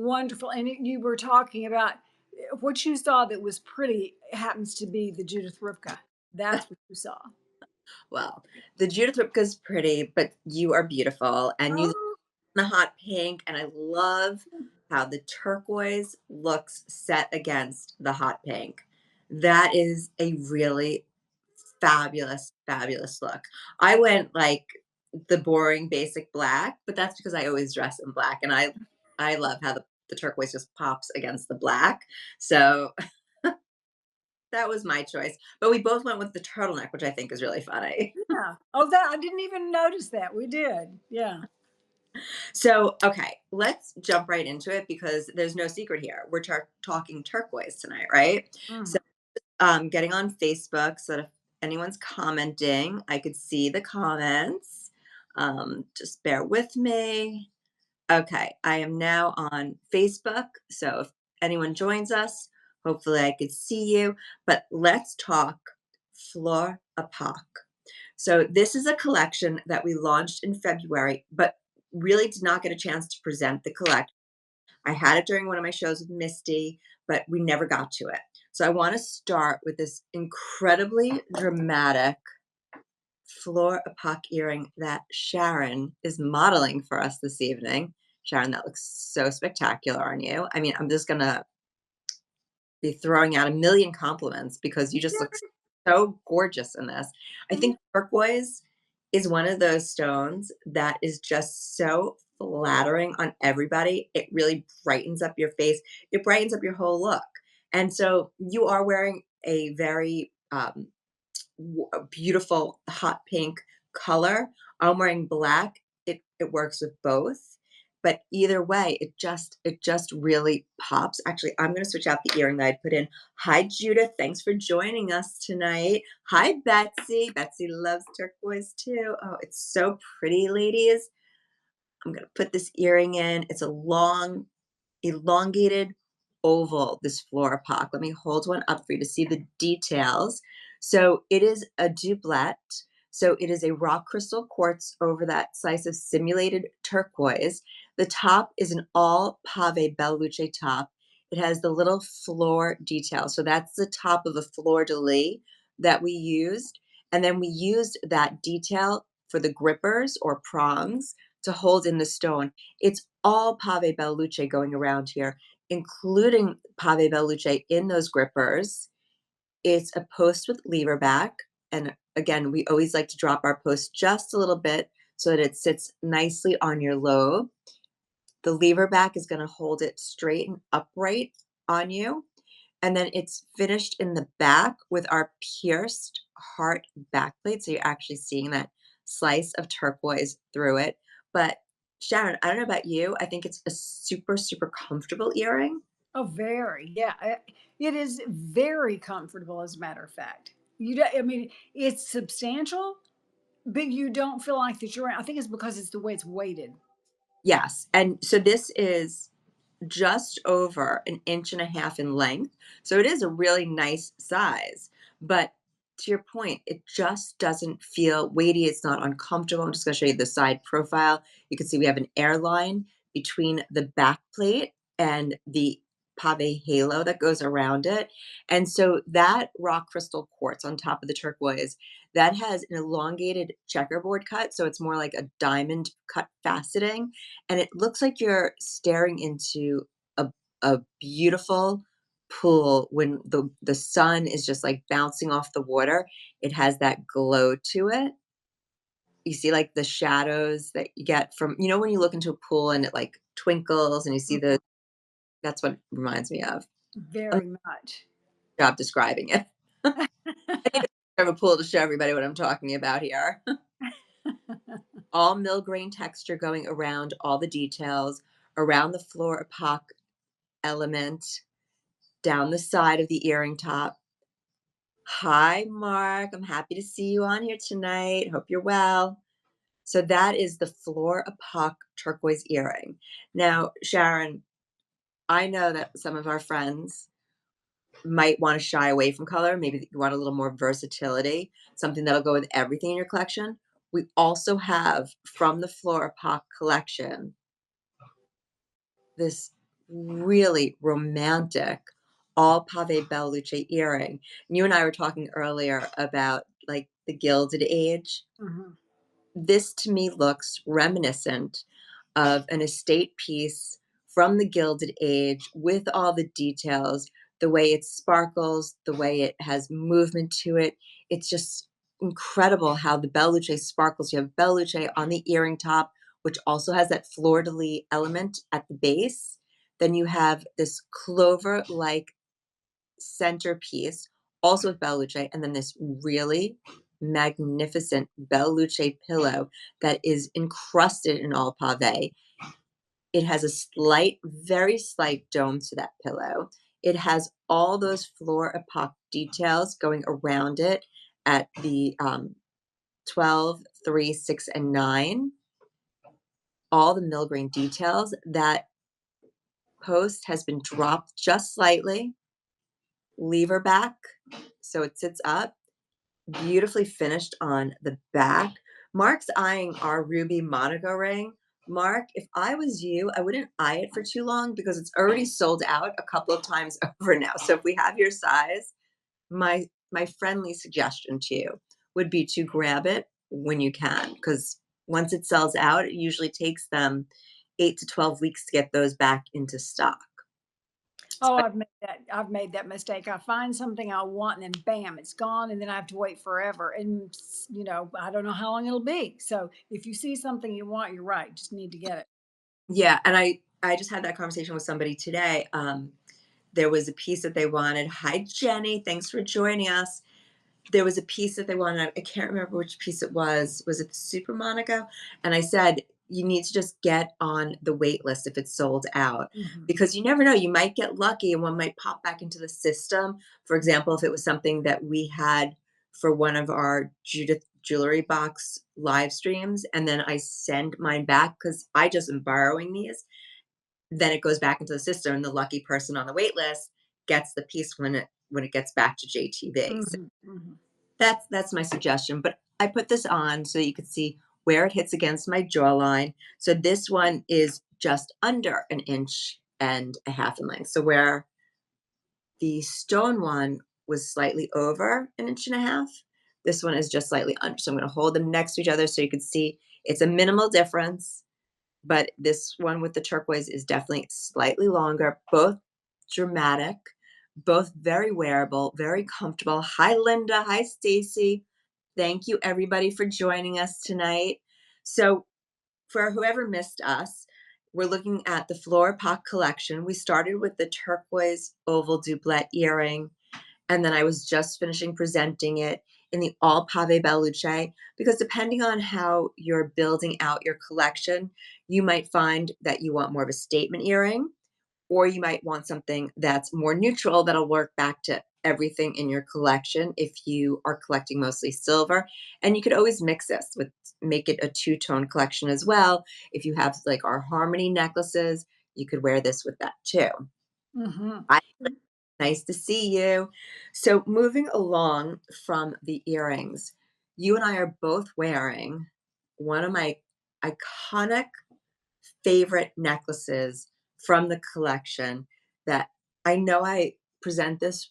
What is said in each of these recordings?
Wonderful. And you were talking about what you saw that was pretty happens to be the Judith Ripka. That's what you saw. Well, the Judith Ripka's pretty, but you are beautiful, and you Oh, the hot pink, and I love how the turquoise looks set against the hot pink. That is a really fabulous, fabulous look. I went like the boring basic black, but that's because I always dress in black, and I love how the turquoise just pops against the black. So that was my choice. But we both went with the turtleneck, which I think is really funny. yeah. Oh, that I didn't even notice that. We did. Yeah. So, okay, let's jump right into it because there's no secret here. We're talking turquoise tonight, right? So, Mhm. getting on Facebook so that if anyone's commenting, I could see the comments. Just bear with me. Okay, I am now on Facebook. So, if anyone joins us, hopefully I could see you. But let's talk Fleur Epoch. So this is a collection that we launched in February, but really did not get a chance to present the collection. I had it during one of my shows with Misty, but we never got to it. So I want to start with this incredibly dramatic Fleur Epoch earring that Sharon is modeling for us this evening. Sharon, that looks so spectacular on you. I mean, I'm just gonna be throwing out a million compliments because you just look so gorgeous in this. I Mhm. think turquoise is one of those stones that is just so flattering on everybody. It really brightens up your face. It brightens up your whole look. And so you are wearing a very a beautiful hot pink color. I'm wearing black. It works with both. But either way, it just really pops. Actually, I'm going to switch out the earring that I put in. Hi, Judith. Thanks for joining us tonight. Hi, Betsy. Betsy loves turquoise too. Oh, it's so pretty, ladies. I'm going to put this earring in. It's a long, elongated oval, this Fleur Epoch. Let me hold one up for you to see the details. So it is a doublet. So it is a rock crystal quartz over that slice of simulated turquoise. The top is an all pave Bella Luce top. It has the little floor detail. So that's the top of a fleur de lis that we used. And then we used that detail for the grippers or prongs to hold in the stone. It's all pave Bella Luce going around here, including pave Bella Luce in those grippers. It's a post with lever back. And again, we always like to drop our post just a little bit so that it sits nicely on your lobe. The lever back is going to hold it straight and upright on you. And then it's finished in the back with our pierced heart backplate. So you're actually seeing that slice of turquoise through it. But Sharon, I don't know about you. I think it's a super, super comfortable earring. Oh, very. Yeah. It is very comfortable, as a matter of fact. I mean, it's substantial, but you don't feel like that you're, I think it's because it's the way it's weighted. Yes. And so this is just over an inch and a half in length. So it is a really nice size. But to your point, it just doesn't feel weighty. It's not uncomfortable. I'm just going to show you the side profile. You can see we have an airline between the back plate and the pave halo that goes around it. And so that rock crystal quartz on top of the turquoise, that has an elongated checkerboard cut. So it's more like a diamond cut faceting, and it looks like you're staring into a beautiful pool when the sun is just like bouncing off the water. It has that glow to it. You see like the shadows that you get from, when you look into a pool and it like twinkles and you see Mhm. that's what it reminds me of. I'm Very much. job describing it. I need to have a pool to show everybody what I'm talking about here. All mill grain texture going around all the details, around the Fleur Epoch element, down the side of the earring top. Hi, Mark. I'm happy to see you on here tonight. Hope you're well. So that is the Fleur Epoch turquoise earring. Now, Sharon, I know that some of our friends might want to shy away from color. Maybe you want a little more versatility, something that'll go with everything in your collection. We also have from the Fleur Epoch collection this really romantic all pave Bella Luce earring. You and I were talking earlier about like the Gilded Age. Mhm. This to me looks reminiscent of an estate piece from the Gilded Age with all the details, the way it sparkles, the way it has movement to it. It's just incredible how the Bella Luce sparkles. You have Bella Luce on the earring top, which also has that fleur de lis element at the base. Then you have this clover like centerpiece, also with Bella Luce, and then this really magnificent Bella Luce pillow that is encrusted in all pave. It has a slight, very slight dome to that pillow. It has all those Fleur Epoch details going around it at the 12, 3, 6, and 9. All the milgrain details. That post has been dropped just slightly, lever back, so it sits up, beautifully finished on the back. Mark's eyeing our ruby Monaco ring. Mark, if I was you, I wouldn't eye it for too long because it's already sold out a couple of times over now. So if we have your size, my friendly suggestion to you would be to grab it when you can, because once it sells out, it usually takes them 8 to 12 weeks to get those back into stock. Oh, I've made that mistake. I find something I want and then bam, it's gone, and then I have to wait forever. And I don't know how long it'll be. So if you see something you want, you're right. Just need to get it. Yeah, and I just had that conversation with somebody today. There was a piece that they wanted. Hi, Jenny. Thanks for joining us. There was a piece that they wanted. I can't remember which piece it was. Was it the Super Monaco? And I said, you need to just get on the wait list if it's sold out Mhm. because you never know. You might get lucky and one might pop back into the system. For example, if it was something that we had for one of our Judith jewelry box live streams, and then I send mine back because I just am borrowing these, then it goes back into the system and the lucky person on the wait list gets the piece when it gets back to JTV. So Mhm. Mhm. that's my suggestion. But I put this on so you could see where it hits against my jawline. So this one is just under an inch and a half in length. So where the stone one was slightly over an inch and a half, this one is just slightly under. So I'm going to hold them next to each other so you can see it's a minimal difference, but this one with the turquoise is definitely slightly longer, both dramatic, both very wearable, very comfortable. Hi, Linda. Hi, Stacy. Thank you, everybody, for joining us tonight. So, for whoever missed us, we're looking at the Fleur Epoch collection. We started with the turquoise oval doublet earring, and then I was just finishing presenting it in the all pave Bella Luce because depending on how you're building out your collection, you might find that you want more of a statement earring, or you might want something that's more neutral that'll work back to everything in your collection if you are collecting mostly silver. And you could always mix this with make it a two-tone collection as well. If you have like our harmony necklaces, you could wear this with that too. Mhm. I Nice to see you. So, moving along from the earrings, you and I are both wearing one of my iconic favorite necklaces from the collection that I know I present this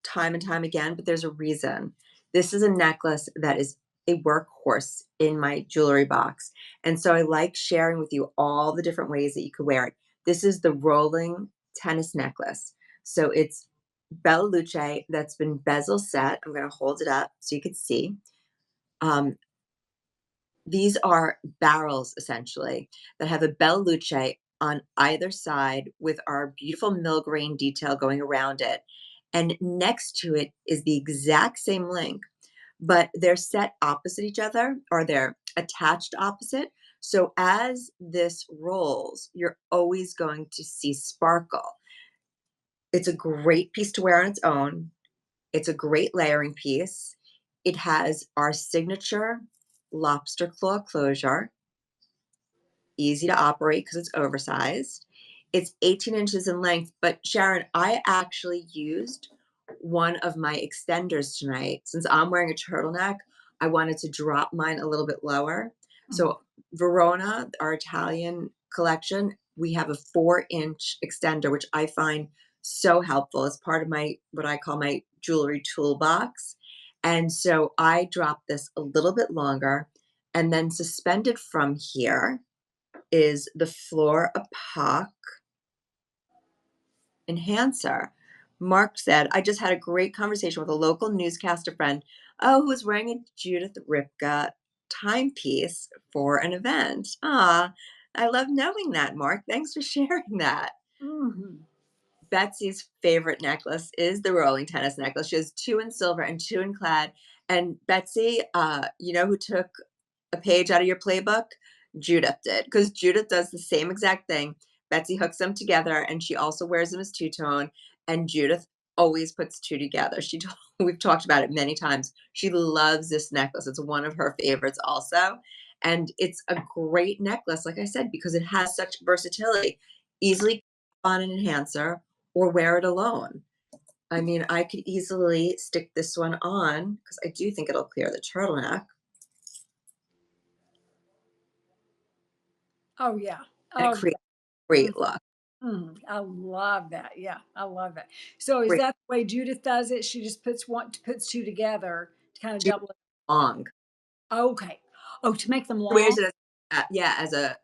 time and time again, but there's a reason. This is a necklace that is a workhorse in my jewelry box. And so I like sharing with you all the different ways that you could wear it. This is the rolling tennis necklace. So it's Bella Luce that's been bezel set. I'm going to hold it up so you can see. Um, these are barrels essentially that have a Bella Luce on either side with our beautiful milgrain detail going around it. And next to it is the exact same link, but they're set opposite each other or they're attached opposite. So as this rolls, you're always going to see sparkle. It's a great piece to wear on its own. It's a great layering piece. It has our signature lobster claw closure, easy to operate because it's oversized. It's 18 inches in length, but Sharon, I actually used one of my extenders tonight. Since I'm wearing a turtleneck, I wanted to drop mine a little bit lower. Mhm. So Verona, our Italian collection, we have a 4-inch extender, which I find so helpful as part of my what I call my jewelry toolbox. And so I drop this a little bit longer, and then suspended from here is the Fleur Epoch enhancer. Mark said, I just had a great conversation with a local newscaster friend, who was wearing a Judith Ripka timepiece for an event. Ah, I love knowing that, Mark. Thanks for sharing that. Mhm. Betsy's favorite necklace is the rolling tennis necklace. She has two in silver and two in clad. And Betsy, you know who took a page out of your playbook? Judith did, because Judith does the same exact thing. Betsy hooks them together, and she also wears them as two-tone. And Judith always puts two together. We've talked about it many times. She loves this necklace. It's one of her favorites, also, and it's a great necklace, like I said, because it has such versatility. Easily on an enhancer or wear it alone. I mean, I could easily stick this one on because I do think it'll clear the turtleneck, Oh, yeah. and it Oh, creates a yeah. great look. I love that. Yeah, I love that. So is Great that the way Judith does it? She just puts two together to kind of too double it. long. Okay. Oh, to make them She wears long? it as yeah, as a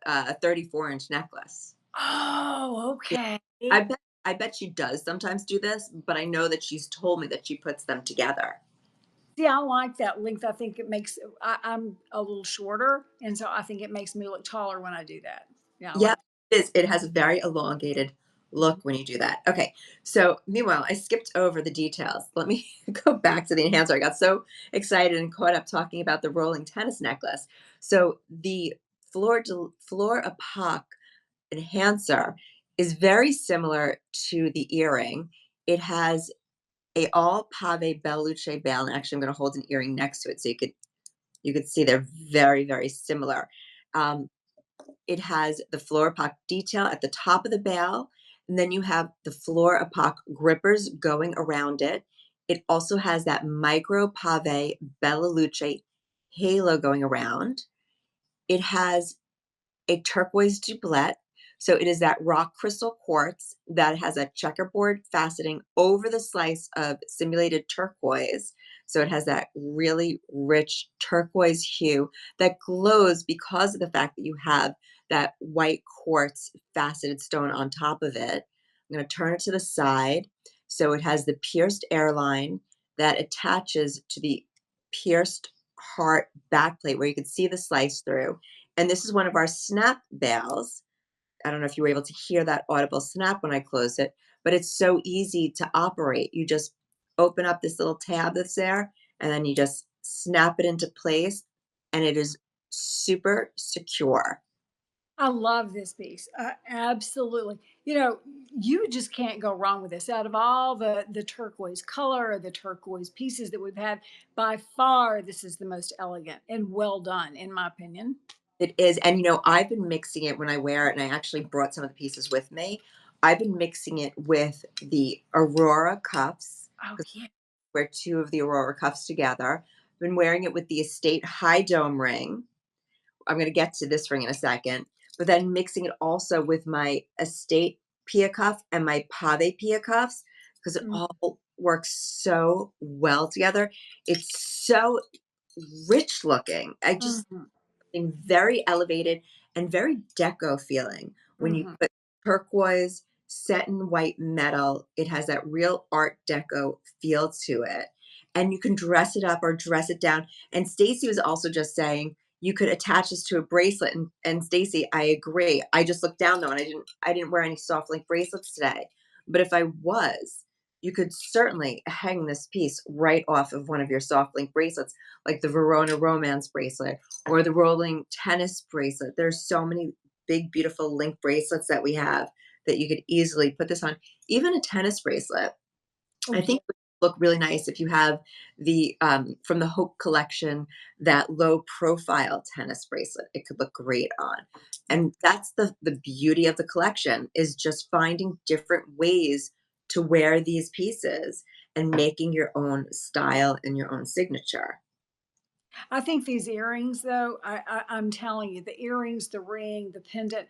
34-inch necklace. Oh, Yeah, okay. I bet she does sometimes do this, but I know that she's told me that she puts them together. See, I like that length. I think it makes I'm a little shorter, and so I think it makes me look taller when I do that. Yeah, I Yeah, like it has a very elongated that. look when you do that. Okay, so meanwhile, I skipped over the details. Let me go back to the enhancer. I got so excited and caught up talking about the rolling tennis necklace. So the Fleur Epoch enhancer is very similar to the earring. It has a all pave Bella Luce bell, and actually, I'm going to hold an earring next to it so you could see they're very, very similar. Um, it has the Fleur Epoch detail at the top of the bell, and then you have the Fleur Epoch grippers going around it. It also has that micro pave Bella Luce halo going around. It has a turquoise doublet. So it is that rock crystal quartz that has a checkerboard faceting over the slice of simulated turquoise. So it has that really rich turquoise hue that glows because of the fact that you have that white quartz faceted stone on top of it. I'm going to turn it to the side. So it has the pierced airline that attaches to the pierced heart backplate where you can see the slice through. And this is one of our snap bales. I don't know if you were able to hear that audible snap when I closed it, but it's so easy to operate. You just open up this little tab that's there, and then you just snap it into place, and it is super secure. I love this piece. Absolutely. You just can't go wrong with this. Out of all the turquoise color, the turquoise pieces that we've had, by far this is the most elegant and well done, in my opinion. It is, and I've been mixing it when I wear it, and I actually brought some of the pieces with me. I've been mixing it with the Aurora cuffs Oh because yeah. I wear two of the Aurora cuffs together. I've been wearing it with the Estate High Dome ring. I'm going to get to this ring in a second, but then mixing it also with my estate Pia cuff and my Pave Pia cuffs because it Mm, all works so well together. It's so rich looking. I just mhm, something very elevated and very deco feeling when you mhm. put turquoise set in white metal. It has that real art deco feel to it, and you can dress it up or dress it down. And Stacy was also just saying you could attach this to a bracelet, and Stacy, I agree. I just looked down though, and I didn't wear any soft link bracelets today, but if I was, you could certainly hang this piece right off of one of your soft link bracelets, like the Verona Romance bracelet or the rolling tennis bracelet. There's so many big, beautiful link bracelets that we have that you could easily put this on. Even a tennis bracelet, Oh I yeah. think would look really nice if you have the from the Hope collection, that low profile tennis bracelet. It could look great on. And that's the beauty of the collection, is just finding different ways to wear these pieces and making your own style and your own signature. I think these earrings, though, I'm telling you, the earrings, the ring, the pendant,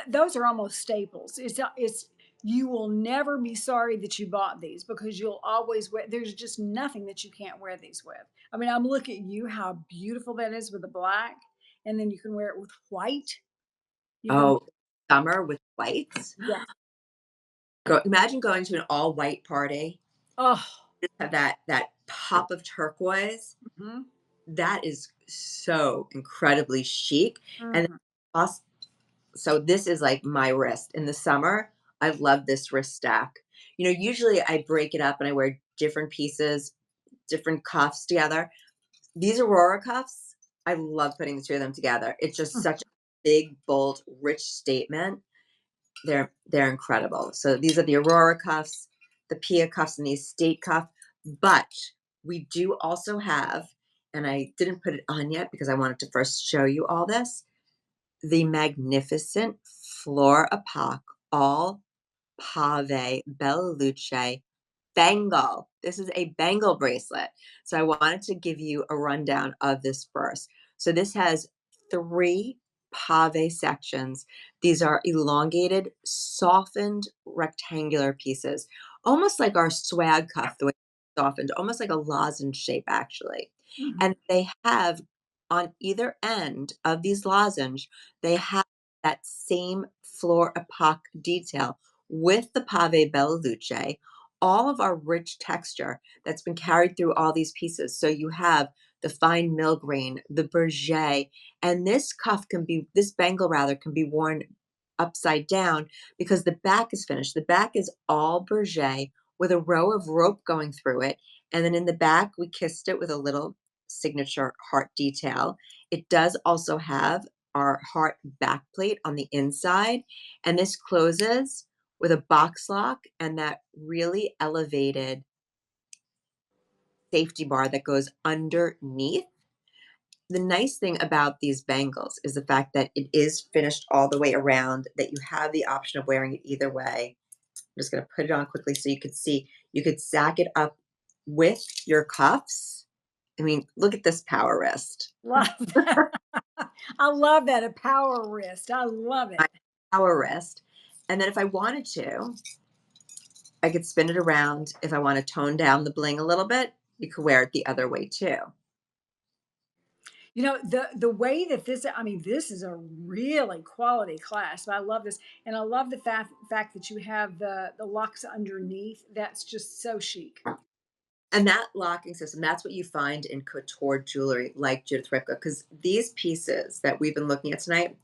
those are almost staples. It's you will never be sorry that you bought these because you'll always wear. There's just nothing that you can't wear these with. I mean, I'm looking at you, how beautiful that is with the black, and then you can wear it with white. You can, Oh, summer with whites. yes. Imagine going to an all white party. Oh, Just have that pop of turquoise. mhm, That is so incredibly chic. And mhm, also, so this is like my wrist in the summer. I love this wrist stack. Usually I break it up and I wear different pieces, different cuffs together. These Aurora cuffs, I love putting the two of them together. It's just mm. such a big, bold, rich statement. They're incredible. So these are the Aurora cuffs, the Pia cuffs, and the Estate cuff. But we do also have, and I didn't put it on yet because I wanted to first show you all this, the magnificent Fleur Epoch all pave Bella Luce bangle. This is a bangle bracelet. So I wanted to give you a rundown of this first. So this has three pave sections. These are elongated, softened rectangular pieces, almost like our swag cuff, the way it's softened, almost like a lozenge shape, actually. Mhm, And they have on either end of these lozenge, they have that same floor epoch detail with the pave Bella Luce, all of our rich texture that's been carried through all these pieces. So you have the fine mill grain, the berger, and this bangle rather, can be worn upside down because the back is finished. The back is all berger with a row of rope going through it. And then in the back, we kissed it with a little signature heart detail. It does also have our heart back plate on the inside. And this closes with a box lock and that really elevated safety bar that goes underneath. The nice thing about these bangles is the fact that it is finished all the way around, that you have the option of wearing it either way. I'm just going to put it on quickly so you could see. You could sack it up with your cuffs. I mean, look at this power wrist. love that. I love that, a power wrist. I love My it. power wrist. And then if I wanted to, I could spin it around. If I want to tone down the bling a little bit, you could wear it the other way too. You know, the way that this, I mean, this is a really quality class. I love this. And I love the fact that you have the locks underneath. That's just so chic. And that locking system, that's what you find in couture jewelry like Judith Ripka, because these pieces that we've been looking at tonight,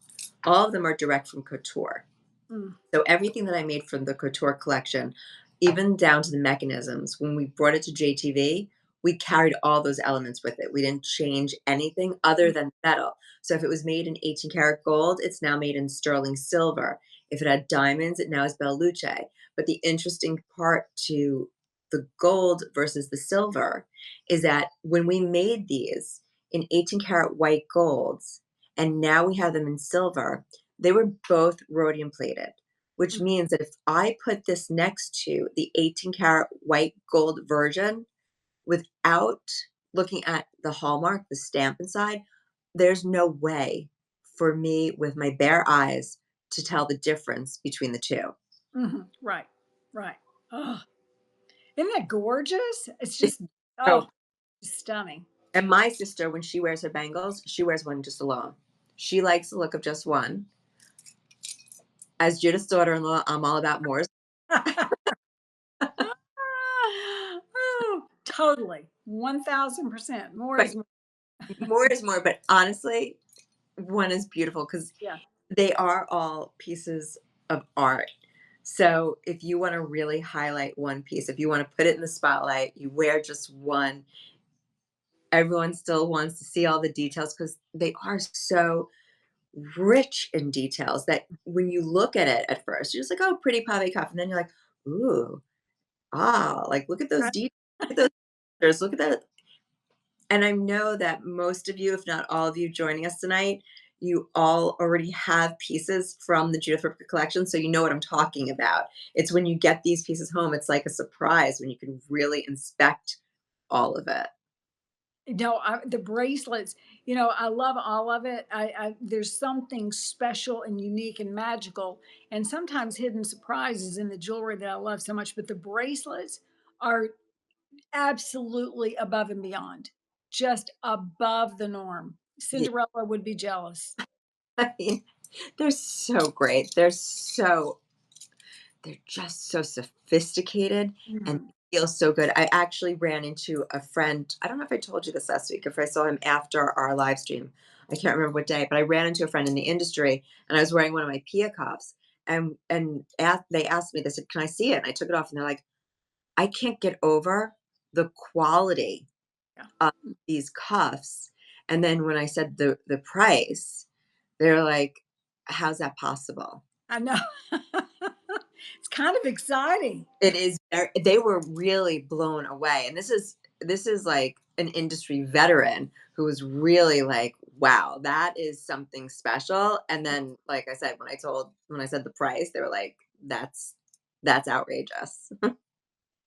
all of them are direct from couture. Mm, So everything that I made from the couture collection, even down to the mechanisms, when we brought it to JTV, we carried all those elements with it. We didn't change anything other mm, than metal. So if it was made in 18 karat gold, it's now made in sterling silver. If it had diamonds, it now is Bella Luce. But the interesting part to the gold versus the silver is that when we made these in 18 karat white golds, and now we have them in silver, they were both rhodium plated, which mm, means that if I put this next to the 18 karat white gold version without looking at the hallmark, the stamp inside, there's no way for me with my bare eyes to tell the difference between the two. mhm. Right, right. Oh, isn't that gorgeous? It's It's just, so, oh, stunning. and my sister, when she wears her bangles, she wears one just alone. She likes the look of just one. As Judith's daughter-in-law, I'm all about more. Oh, totally. 1000%. More But is more. more is more. But honestly, one is beautiful because Yeah. they are all pieces of art. So if you want to really highlight one piece, if you want to put it in the spotlight, you wear just one. Everyone still wants to see all the details because they are so rich in details that when you look at it at first, you're just like, oh, pretty pave cuff. And then you're like, ooh, like look at those details. Look at those pictures. Look at that. And I know that most of you, if not all of you joining us tonight, you all already have pieces from the Judith Ripka collection, so you know what I'm talking about. It's when you get these pieces home, it's like a surprise when you can really inspect all of it. No, the bracelets, you know, I love all of it. There's something special and unique and magical, and sometimes hidden surprises in the jewelry that I love so much. But the bracelets are absolutely above and beyond, just above the norm. Yeah, Cinderella would be jealous. I mean, they're so great. They're just so sophisticated and Mhm. feel so good. I actually ran into a friend. I don't know if I told you this last week, if I saw him after our live stream. I can't remember what day, but I ran into a friend in the industry and I was wearing one of my Pia cuffs. They asked me, they said, "Can I see it?" And I took it off and they're like, "I can't get over the quality Yeah, of these cuffs." And then when I said the price, they're like, "How's that possible?" I know. It's kind of exciting. It is they were really blown away, and this is like an industry veteran who was really like, "Wow, that is something special," and then, like I said, when I said the price, they were like, "That's outrageous."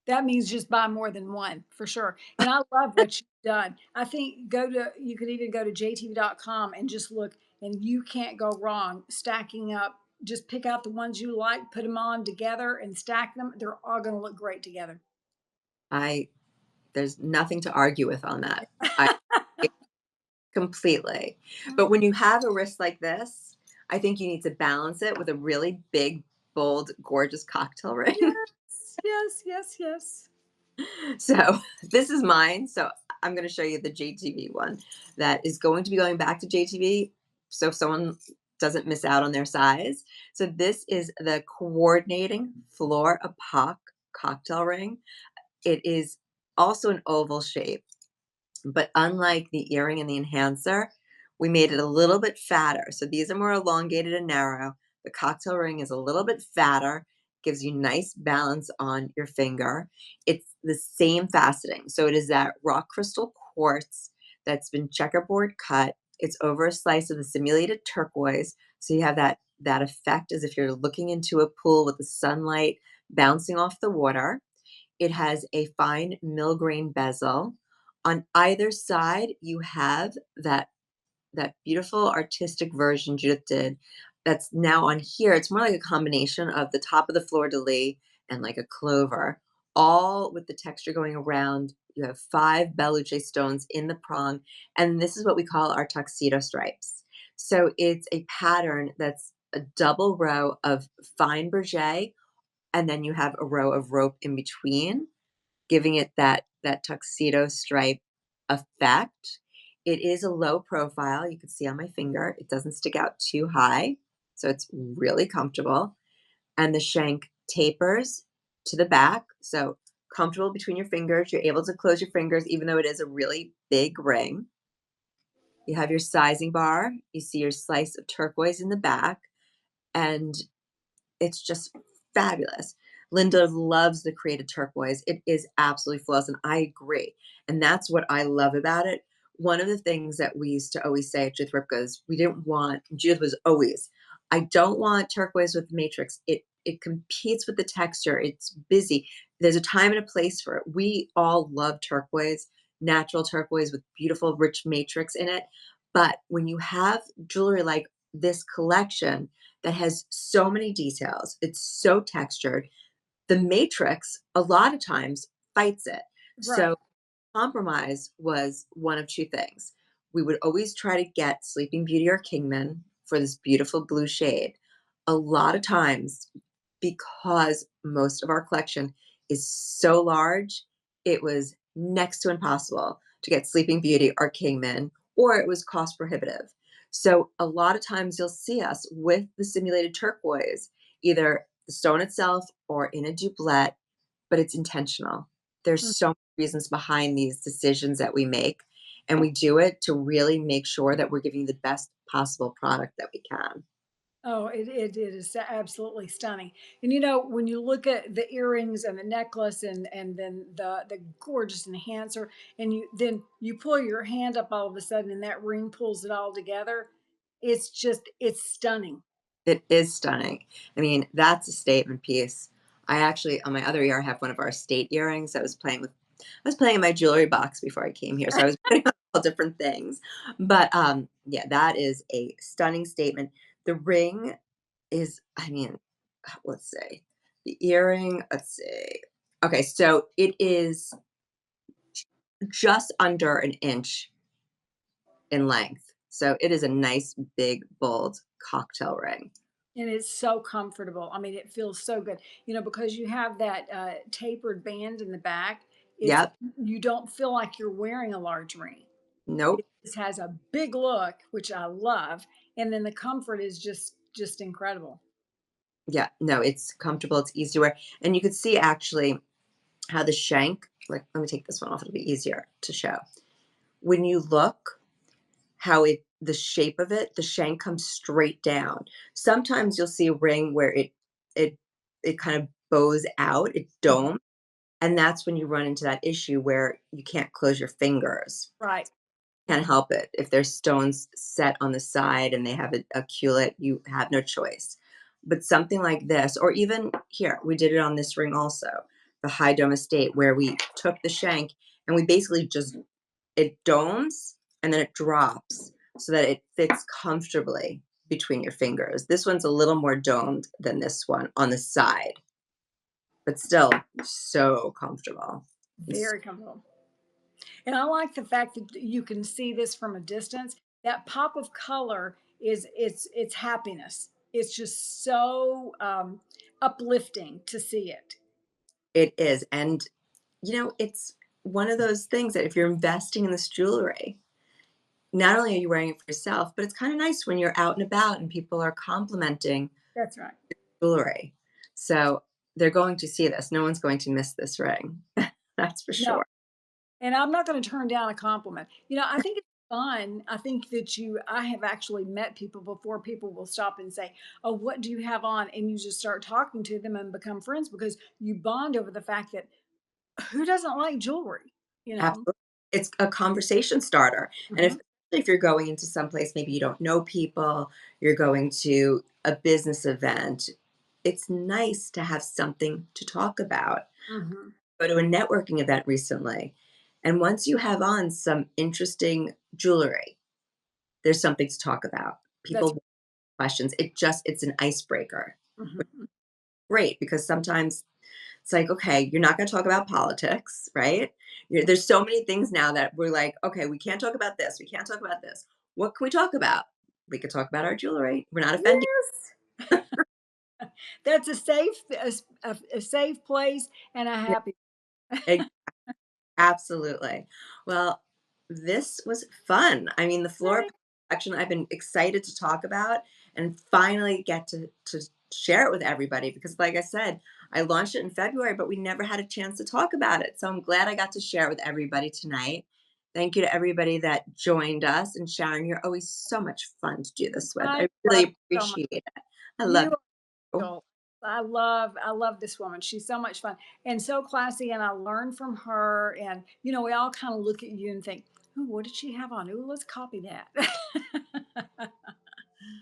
That means just buy more than one for sure. And I love what you've done. I think you could even go to jtv.com and just look, and you can't go wrong stacking up. Just pick out the ones you like, put them on together and stack them. They're all going to look great together. I There's nothing to argue with on that. I Completely. But when you have a wrist like this, I think you need to balance it with a really big, bold, gorgeous cocktail ring. Yes, yes, yes, yes. So this is mine. So I'm going to show you the JTV one that is going to be going back to JTV so someone doesn't miss out on their size. So this is the coordinating Fleur Epoch cocktail ring. It is also an oval shape. But unlike the earring and the enhancer, we made it a little bit fatter. So these are more elongated and narrow. The cocktail ring is a little bit fatter, gives you nice balance on your finger. It's the same faceting. So it is that rock crystal quartz that's been checkerboard cut. It's over a slice of the simulated turquoise. So you have that effect as if you're looking into a pool with the sunlight bouncing off the water. It has a fine mill grain bezel. On either side, you have that beautiful artistic version Judith did that's now on here. It's more like a combination of the top of the fleur de lis and like a clover, all with the texture going around. You have 5 Bella Luce stones in the prong, and this is what we call our tuxedo stripes. So it's a pattern that's a double row of fine berget, and then you have a row of rope in between, giving it that tuxedo stripe effect. It is a low profile. You can see on my finger, it doesn't stick out too high, so it's really comfortable. And the shank tapers to the back, so comfortable between your fingers. You're able to close your fingers, even though it is a really big ring. You have your sizing bar. You see your slice of turquoise in the back, and it's just fabulous. Linda loves the created turquoise. It is absolutely flawless, and I agree. And that's what I love about it. One of the things that we used to always say at Judith Ripka is we didn't want Judith was always, I don't want turquoise with matrix. It competes with the texture. It's busy. There's a time and a place for it. We all love turquoise, natural turquoise with beautiful, rich matrix in it. But when you have jewelry like this collection that has so many details. It's so textured. The matrix, a lot of times, fights it. Right. So, compromise was one of two things. We would always try to get Sleeping Beauty or Kingman for this beautiful blue shade. A lot of times, because most of our collection is so large, it was next to impossible to get Sleeping Beauty or Kingman, or it was cost prohibitive. So a lot of times you'll see us with the simulated turquoise, either the stone itself or in a duplet, but it's intentional. There's Mm. so many reasons behind these decisions that we make, and we do it to really make sure that we're giving you the best possible product that we can. Oh, it is absolutely stunning. And you know, when you look at the earrings and the necklace and then the gorgeous enhancer, and you pull your hand up all of a sudden, and that ring pulls it all together. It's stunning. It is stunning. I mean, that's a statement piece. I actually, on my other ear, I have one of our state earrings. I was playing with. was playing in my jewelry box before I came here, so I was putting on all different things. But, yeah, that is a stunning statement. The ring is, I mean, let's see. The earring, let's see. Okay, so it is just under an inch in length. So it is a nice, big, bold cocktail ring. And it's so comfortable. I mean, it feels so good, because you have that tapered band in the back. It's Yep. You don't feel like you're wearing a large ring. It Nope. just has a big look, which I love, and then the comfort is just incredible. Yeah. No, it's comfortable. It's easy to wear. And you could see actually how the shank, like, let me take this one off. It'll be easier to show. When you look, how the shape of it, the shank comes straight down. Sometimes you'll see a ring where it it kind of bows out, it Mhm. don't, and that's when you run into that issue where you can't close your fingers. Right. Can't help it. If there's stones set on the side and they have a culet, you have no choice. But something like this, or even here, we did it on this ring also, the high dome estate, where we took the shank and we basically just it domes and then it drops so that it fits comfortably between your fingers. This one's a little more domed than this one on the side, but still so comfortable. It's Very comfortable. And I like the fact that you can see this from a distance. That pop of color it's happiness. It's just so uplifting to see it. it is, and it's one of those things that if you're investing in this jewelry, not only are you wearing it for yourself, but it's kind of nice when you're out and about and people are complimenting That's right. jewelry. So they're going to see this. No one's going to miss this ring. That's for No, sure. and I'm not going to turn down a compliment. I think it's fun. I think that I have actually met people before. People will stop and say, "Oh, what do you have on?" And you just start talking to them and become friends because you bond over the fact that who doesn't like jewelry? You know? Absolutely. It's a conversation starter. And Mhm. if you're going into some place, maybe you don't know people, you're going to a business event, it's nice to have something to talk about. Mhm. Go to a networking event recently, and once you have on some interesting jewelry, there's something to talk about. People That's have questions. It's an icebreaker. mhm. Great, because sometimes it's like, okay, you're not going to talk about politics, right? There's so many things now that we're like, okay, we can't talk about this. We can't talk about this. What can we talk about? We could talk about our jewelry. We're not offending. Yes. That's a safe place and a Yeah, happy. ex- absolutely. Well, this was fun. I mean, the floor collection I've been excited to talk about and finally get to share it with everybody because, like I said, I launched it in February, but we never had a chance to talk about it. So I'm glad I got to share it with everybody tonight. Thank you to everybody that joined us. And Sharon, you're always so much fun to do this with. I I love really you so much. appreciate it. I You love are you. so I love this woman. She's so much fun and so classy, and I learn from her. And we all kind of look at you and think, "Oh, what did she have on? Ooh, let's copy that."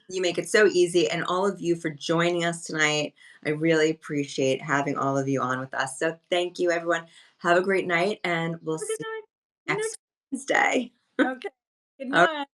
You make it so easy, and all of you for joining us tonight. I really appreciate having all of you on with us. So thank you, everyone. Have a great night, and we'll Have a good see night. you next Wednesday. Okay. Good All night.